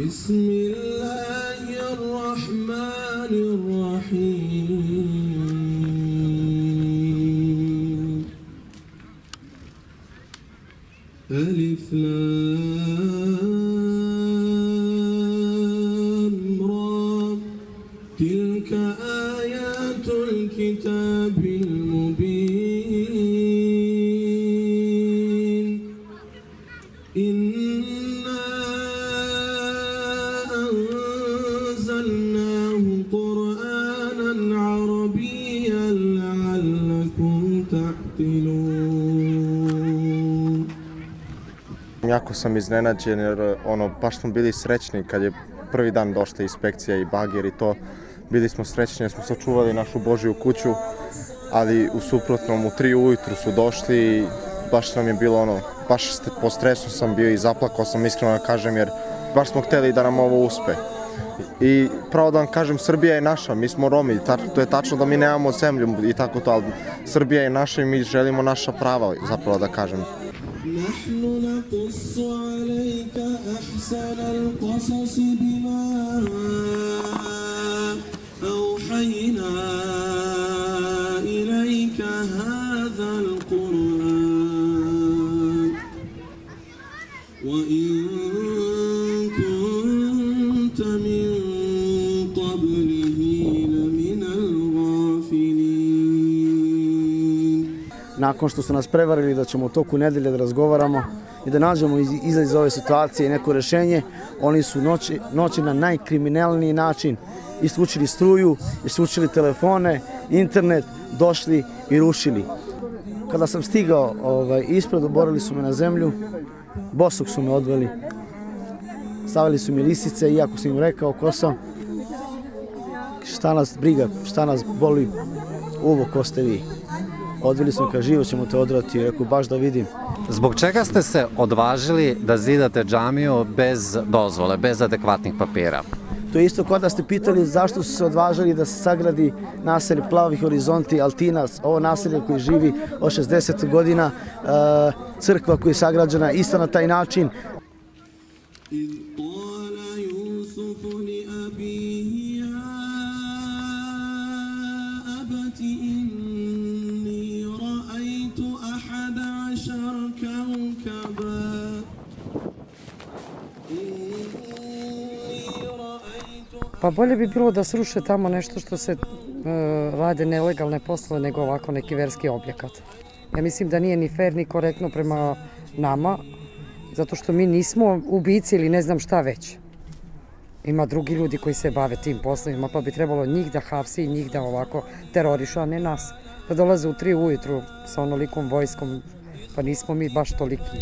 بسم الله الرحمن الرحيم ألف لام را تلك آيات الكتاب المبين إنا أنزلناه قرآنا عربيا لعلكم تعقلون. Jako sam iznenađen jer baš smo bili srećni kad je prvi dan došla inspekcija i bager i to. Bili smo srećni jer smo sačuvali našu Božju kuću, ali u suprotnom u 3 ujutru su došli i baš nam je bilo baš po stresu sam bio i zaplakao sam, iskreno da kažem, jer baš smo hteli da nam ovo uspe. I pravo da vam kažem, Srbija je naša, mi smo Romi, to je tačno da mi nemamo zemlju i tako to, ali Srbija je naša i mi želimo naša prava, zapravo da kažem. نحن نقص عليك أحسن القصص بما أوحينا إليك هذا القرآن وإن كنت من قبله لمن الغافلين. Nakon što su nas prevarili da ćemo u toku nedelje da razgovaramo i da nađemo izlaz iz ove situacije i neko rešenje, oni su noći na najkriminalniji način isključili struju, isključili telefone, internet, došli i rušili. Kada sam stigao ispred, oborili su me na zemlju, bosog su me odveli, stavili su mi lisice, iako sam im rekao ko sam, šta nas briga, šta nas boli uvo, ko ste vi. Odveli smo ka živo ćemo te odrati, rekao baš da vidim. Zbog čega ste se odvažili da zidate džamiju bez dozvole, bez adekvatnih papira? To je isto kao da ste pitali zašto su se odvažili da se sagradi naselje Plavi horizonti, Altina, ovo naselje koje živi od 60 godina, crkva koja je sagrađena isto na taj način. Pa bolje bi bilo da sruše tamo nešto što se rade nelegalne poslove nego ovako neki verski objekat. Ja mislim da nije ni fair ni korektno prema nama, zato što mi nismo ubici ili ne znam šta već. Ima drugi ljudi koji se bave tim poslovima, pa bi trebalo njih da hapsi i njih da ovako terorišu, a ne nas. Da dolaze u 3 ujutru sa onolikom vojskom, pa nismo mi baš toliki.